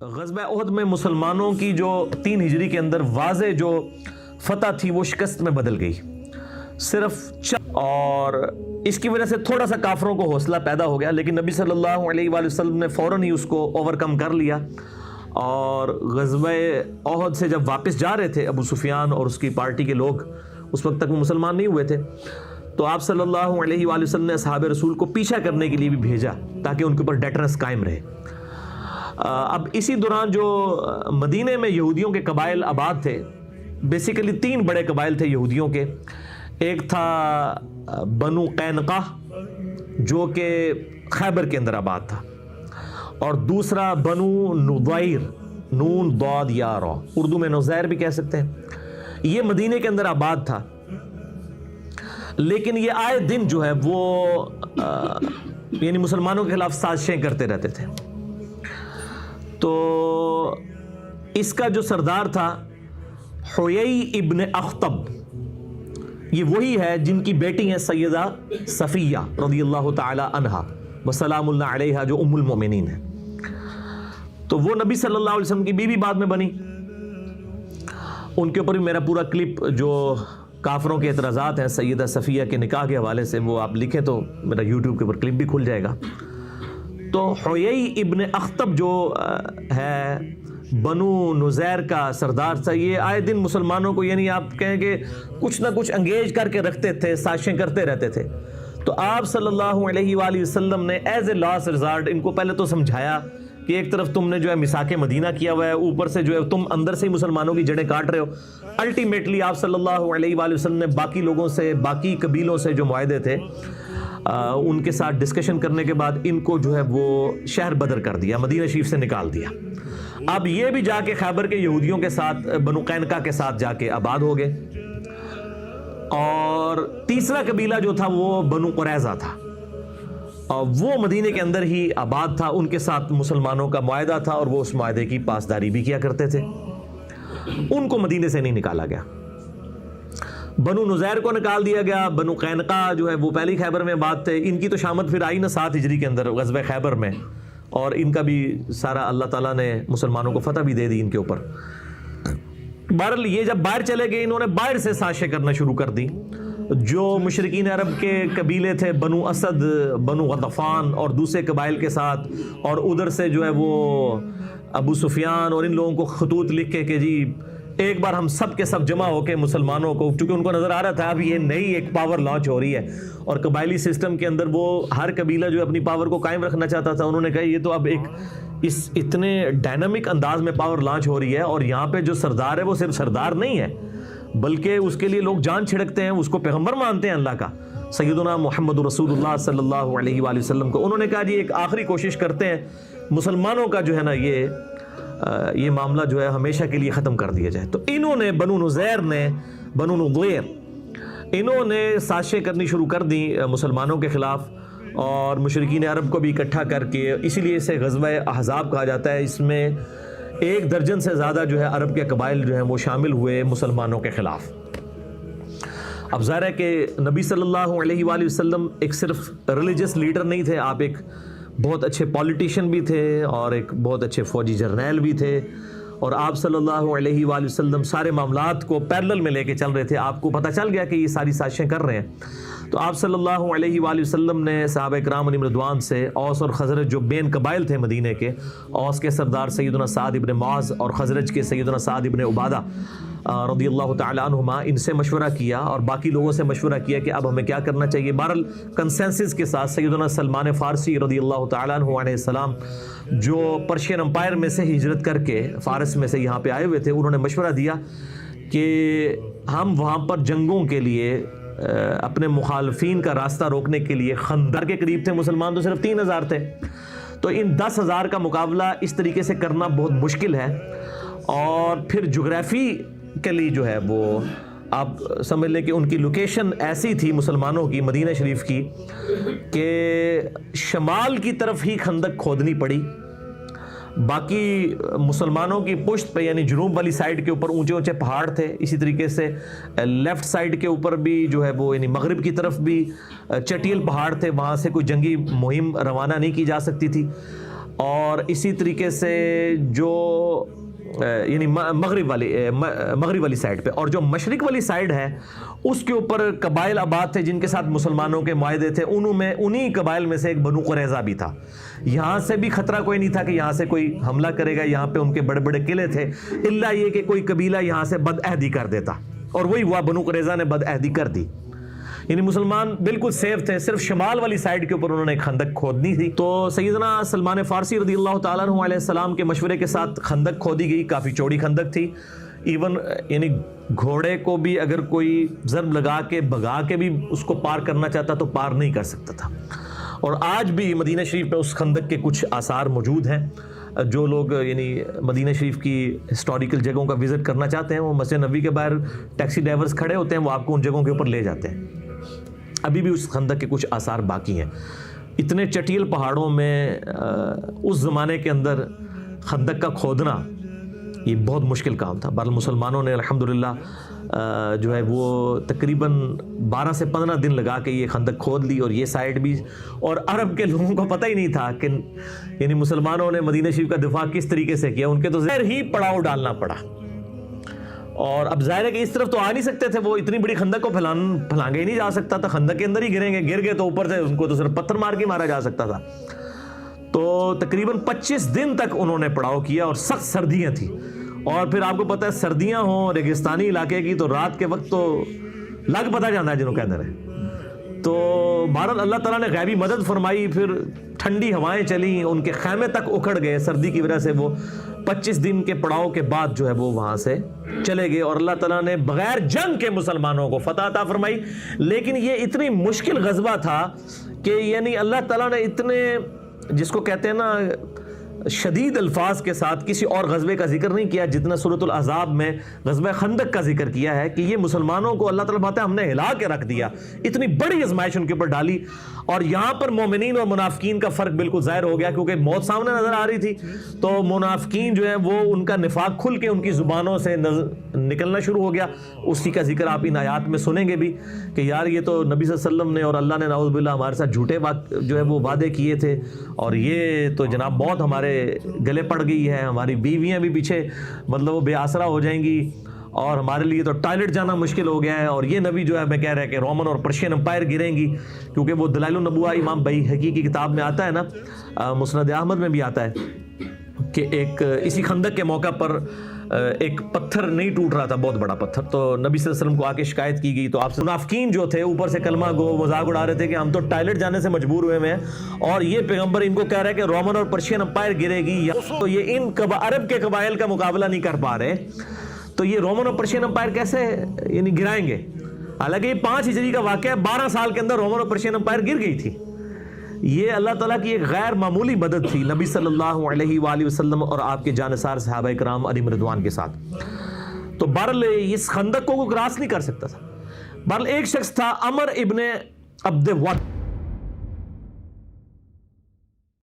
غزوہ احد میں مسلمانوں کی جو 3 ہجری کے اندر واضح جو فتح تھی وہ شکست میں بدل گئی صرف اور اس کی وجہ سے تھوڑا سا کافروں کو حوصلہ پیدا ہو گیا، لیکن نبی صلی اللہ علیہ وآلہ وسلم نے فوراً ہی اس کو اوور کم کر لیا. اور غزوہ احد سے جب واپس جا رہے تھے ابو سفیان اور اس کی پارٹی کے لوگ، اس وقت تک وہ مسلمان نہیں ہوئے تھے، تو آپ صلی اللہ علیہ وآلہ وسلم نے اصحاب رسول کو پیچھا کرنے کے لیے بھی بھیجا تاکہ ان کے اوپر ڈیٹرنس قائم رہے. اب اسی دوران جو مدینے میں یہودیوں کے قبائل آباد تھے، بیسیکلی 3 بڑے قبائل تھے یہودیوں کے. ایک تھا بنو قینقاع جو کہ خیبر کے اندر آباد تھا، اور دوسرا بنو نضیر، نون ضاد یا را، اردو میں نزیر بھی کہہ سکتے ہیں. یہ مدینے کے اندر آباد تھا، لیکن یہ آئے دن جو ہے وہ یعنی مسلمانوں کے خلاف سازشیں کرتے رہتے تھے. تو اس کا جو سردار تھا حیی ابن اخطب، یہ وہی ہے جن کی بیٹی ہیں سیدہ صفیہ رضی اللہ تعالی عنہا وسلام اللہ علیہا، جو ام المومنین ہے. تو وہ نبی صلی اللہ علیہ وسلم کی بیوی بعد میں بنی. ان کے اوپر بھی میرا پورا کلپ جو کافروں کے اعتراضات ہیں سیدہ صفیہ کے نکاح کے حوالے سے، وہ آپ لکھیں تو میرا یوٹیوب کے اوپر کلپ بھی کھل جائے گا. تو حیی ابن اخطب جو ہے بنو نزیر کا سردار تھا، یہ آئے دن مسلمانوں کو یعنی آپ کہیں کہ کچھ نہ کچھ انگیج کر کے رکھتے تھے، سازشیں کرتے رہتے تھے. تو آپ صلی اللہ علیہ وآلہ وسلم نے ایز اے لاسٹ ریزارٹ ان کو پہلے تو سمجھایا کہ ایک طرف تم نے جو ہے میثاق مدینہ کیا ہوا ہے، اوپر سے جو ہے تم اندر سے ہی مسلمانوں کی جڑیں کاٹ رہے ہو. الٹیمیٹلی آپ صلی اللہ علیہ وآلہ وسلم نے باقی لوگوں سے، باقی قبیلوں سے جو معاہدے تھے ان کے ساتھ ڈسکشن کرنے کے بعد ان کو جو ہے وہ شہر بدر کر دیا، مدینہ شریف سے نکال دیا. اب یہ بھی جا کے خیبر کے یہودیوں کے ساتھ، بنو قینقاع کے ساتھ جا کے آباد ہو گئے. اور تیسرا قبیلہ جو تھا وہ بنو قریظہ تھا، اور وہ مدینے کے اندر ہی آباد تھا. ان کے ساتھ مسلمانوں کا معاہدہ تھا اور وہ اس معاہدے کی پاسداری بھی کیا کرتے تھے. ان کو مدینے سے نہیں نکالا گیا. بنو نزیر کو نکال دیا گیا. بنو قینقاع جو ہے وہ پہلی خیبر میں آباد تھے. ان کی تو شامت پھر آئی نا 7 ہجری کے اندر غزوہ خیبر میں، اور ان کا بھی سارا اللہ تعالیٰ نے مسلمانوں کو فتح بھی دے دی ان کے اوپر. بہرحال یہ جب باہر چلے گئے، انہوں نے باہر سے سازشیں کرنا شروع کر دی. جو مشرکین عرب کے قبیلے تھے، بنو اسد، بنو غطفان اور دوسرے قبائل کے ساتھ، اور ادھر سے جو ہے وہ ابو سفیان اور ان لوگوں کو خطوط لکھ کے کہ جی ایک بار ہم سب کے سب جمع ہو کے مسلمانوں کو، چونکہ ان کو نظر آ رہا تھا اب یہ نئی ایک پاور لانچ ہو رہی ہے، اور قبائلی سسٹم کے اندر وہ ہر قبیلہ جو اپنی پاور کو قائم رکھنا چاہتا تھا. انہوں نے کہا یہ تو اب ایک اس اتنے ڈائنامک انداز میں پاور لانچ ہو رہی ہے، اور یہاں پہ جو سردار ہے وہ صرف سردار نہیں ہے بلکہ اس کے لیے لوگ جان چھڑکتے ہیں، اس کو پیغمبر مانتے ہیں اللہ کا، سیدنا محمد رسول اللہ صلی اللہ علیہ وآلہ وسلم کو. انہوں نے کہا جی ایک آخری کوشش کرتے ہیں مسلمانوں کا جو ہے نا یہ معاملہ جو ہے ہمیشہ کے لیے ختم کر دیا جائے. تو انہوں نے بنو نزیر نے، بنو نضیر، انہوں نے سازشیں کرنی شروع کر دی مسلمانوں کے خلاف، اور مشرکین عرب کو بھی اکٹھا کر کے. اسی لیے اسے غزوہ احزاب کہا جاتا ہے. اس میں 1 درجن سے زیادہ جو ہے عرب کے قبائل جو ہیں وہ شامل ہوئے مسلمانوں کے خلاف. اب ظاہر ہے کہ نبی صلی اللہ علیہ وآلہ وسلم ایک صرف ریلیجس لیڈر نہیں تھے، آپ ایک بہت اچھے پولیٹیشین بھی تھے اور ایک بہت اچھے فوجی جرنیل بھی تھے، اور آپ صلی اللہ علیہ وآلہ وسلم سارے معاملات کو پیرلل میں لے کے چل رہے تھے. آپ کو پتہ چل گیا کہ یہ ساری سازشیں کر رہے ہیں. تو آپ صلی اللہ علیہ وآلہ وسلم نے صحابہ کرام علیہم رضوان سے اوس اور خزرج جو بین قبائل تھے مدینے کے، اوس کے سردار سیدنا سعد ابن معاذ اور خزرج کے سیدنا سعد ابن عبادہ رضی اللہ تعالی عنہما، ان سے مشورہ کیا اور باقی لوگوں سے مشورہ کیا کہ اب ہمیں کیا کرنا چاہیے. بہرحال کنسنسس کے ساتھ سیدنا سلمان فارسی رضی اللہ تعالی عنہ علیہ السلام، جو پرشین امپائر میں سے ہجرت کر کے فارس میں سے یہاں پہ آئے ہوئے تھے، انہوں نے مشورہ دیا کہ ہم وہاں پر جنگوں کے لیے اپنے مخالفین کا راستہ روکنے کے لیے، خندق کے قریب تھے مسلمان تو صرف 3000 تھے، تو ان 10,000 کا مقابلہ اس طریقے سے کرنا بہت مشکل ہے. اور پھر جغرافیکلی جو ہے وہ آپ سمجھ لیں کہ ان کی لوکیشن ایسی تھی مسلمانوں کی مدینہ شریف کی کہ شمال کی طرف ہی خندق کھودنی پڑی. باقی مسلمانوں کی پشت پہ یعنی جنوب والی سائڈ کے اوپر اونچے اونچے پہاڑ تھے. اسی طریقے سے لیفٹ سائڈ کے اوپر بھی جو ہے وہ یعنی مغرب کی طرف بھی چٹیل پہاڑ تھے، وہاں سے کوئی جنگی مہم روانہ نہیں کی جا سکتی تھی. اور اسی طریقے سے جو یعنی مغرب والی سائڈ پہ، اور جو مشرق والی سائڈ ہے اس کے اوپر قبائل آباد تھے جن کے ساتھ مسلمانوں کے معاہدے تھے، انہی قبائل میں سے ایک بنو قریظہ بھی تھا۔ یہاں سے بھی خطرہ کوئی نہیں تھا کہ یہاں سے کوئی حملہ کرے گا، یہاں پہ ان کے بڑے بڑے قلعے تھے، الا یہ کہ کوئی قبیلہ یہاں سے بدعہدی کر دیتا، اور وہی ہوا، بنو قریظہ نے بدعہدی کر دی، یعنی مسلمان بالکل سیف تھے۔ صرف شمال والی سائڈ کے اوپر انہوں نے ایک خندق کھودنی تھی، تو سیدنا سلمان فارسی رضی اللہ تعالیٰ عنہ علیہ السلام کے مشورے کے ساتھ خندق کھودی گئی۔ کافی چوڑی خندق تھی، ایون یعنی گھوڑے کو بھی اگر کوئی ضرب لگا کے بھگا کے بھی اس کو پار کرنا چاہتا تو پار نہیں کر سکتا تھا۔ اور آج بھی مدینہ شریف میں اس خندق کے کچھ آثار موجود ہیں۔ جو لوگ یعنی مدینہ شریف کی ہسٹوریکل جگہوں کا وزٹ کرنا چاہتے ہیں، وہ مسجد نبوی کے باہر ٹیکسی ڈرائیورز کھڑے ہوتے ہیں، وہ آپ کو ان جگہوں کے اوپر لے جاتے ہیں۔ ابھی بھی اس خندق کے کچھ آثار باقی ہیں۔ اتنے چٹیل پہاڑوں میں اس زمانے کے اندر خندق کا کھودنا یہ بہت مشکل کام تھا۔ بہرحال مسلمانوں نے الحمدللہ جو ہے وہ تقریباً 12 سے 15 دن لگا کے یہ خندق کھود لی، اور یہ سائڈ بھی، اور عرب کے لوگوں کو پتہ ہی نہیں تھا کہ یعنی مسلمانوں نے مدینہ شریف کا دفاع کس طریقے سے کیا، ان کے تو ظاہر ہی پڑاؤ ڈالنا پڑا۔ اور اب ظاہر ہے کہ اس طرف تو آ نہیں سکتے تھے، وہ اتنی بڑی خندق کو پھلانگے ہی نہیں جا سکتا تھا، خندق کے اندر ہی گریں گے، گر گئے تو اوپر سے ان کو تو صرف پتھر مار کے مارا جا سکتا تھا۔ تو تقریباً 25 دن تک انہوں نے پڑاؤ کیا، اور سخت سردیاں تھیں، اور پھر آپ کو پتہ ہے سردیاں ہوں ریگستانی علاقے کی تو رات کے وقت تو لگ پتہ جانا ہے جنہوں کے اندر ہے۔ تو بہرحال اللہ تعالیٰ نے غیبی مدد فرمائی، پھر ٹھنڈی ہوائیں چلیں، ان کے خیمے تک اکھڑ گئے سردی کی وجہ سے، وہ 25 دن کے پڑاؤ کے بعد جو ہے وہ وہاں سے چلے گئے، اور اللہ تعالیٰ نے بغیر جنگ کے مسلمانوں کو فتح عطا فرمائی۔ لیکن یہ اتنی مشکل غزوہ تھا کہ یعنی اللہ تعالیٰ نے اتنے، جس کو کہتے ہیں نا، شدید الفاظ کے ساتھ کسی اور غزوے کا ذکر نہیں کیا جتنا سورۃ الاحزاب میں غزوہ خندق کا ذکر کیا ہے، کہ یہ مسلمانوں کو اللہ تعالیٰ بات ہے ہم نے ہلا کے رکھ دیا، اتنی بڑی آزمائش ان کے اوپر ڈالی۔ اور یہاں پر مومنین اور منافقین کا فرق بالکل ظاہر ہو گیا، کیونکہ موت سامنے نظر آ رہی تھی، تو منافقین جو ہیں وہ ان کا نفاق کھل کے ان کی زبانوں سے نکلنا شروع ہو گیا۔ اسی کا ذکر آپ ان آیات میں سنیں گے بھی کہ یار یہ تو نبی صلی اللہ علیہ وسلم نے اور اللہ نے نعوذ باللہ ہمارے ساتھ جھوٹے جو ہے وہ وعدے کیے تھے، اور یہ تو جناب موت ہمارے گلے پڑ گئی ہے، ہماری بیویاں بھی پیچھے مطلب وہ بے آسرا ہو جائیں گی، اور ہمارے لیے تو ٹائلٹ جانا مشکل ہو گیا ہے، اور یہ نبی جو ہے میں کہہ رہا ہے کہ رومن اور پرشین امپائر گریں گی، کیونکہ وہ دلائل النبوہ امام بیہقی کی کتاب میں آتا ہے نا، مسند احمد میں بھی آتا ہے کہ ایک اسی خندق کے موقع پر ایک پتھر نہیں ٹوٹ رہا تھا، بہت بڑا پتھر، تو نبی صلی اللہ علیہ وسلم کو آ کے شکایت کی گئی، تو آپ سے منافقین جو تھے اوپر سے کلمہ گو مذاق اڑا رہے تھے کہ ہم تو ٹائلٹ جانے سے مجبور ہوئے ہیں، اور یہ پیغمبر ان کو کہہ رہا ہے کہ رومن اور پرشین امپائر گرے گی، تو یہ ان عرب کے قبائل کا مقابلہ نہیں کر پا رہے، تو یہ رومن اور پرشین امپائر کیسے یعنی گرائیں گے؟ حالانکہ یہ 5 ہجری کا واقعہ ہے، 12 سال کے اندر رومن اور پرشین امپائر گر گئی تھی۔ یہ اللہ تعالیٰ کی ایک غیر معمولی مدد تھی نبی صلی اللہ علیہ وآلہ وسلم اور آپ کے جانثار صحابہ کرام علیہم رضوان کے ساتھ۔ تو بہرحال اس خندق کو کوئی کراس نہیں کر سکتا تھا۔ بہرحال ایک شخص تھا عمر ابن عبد ود،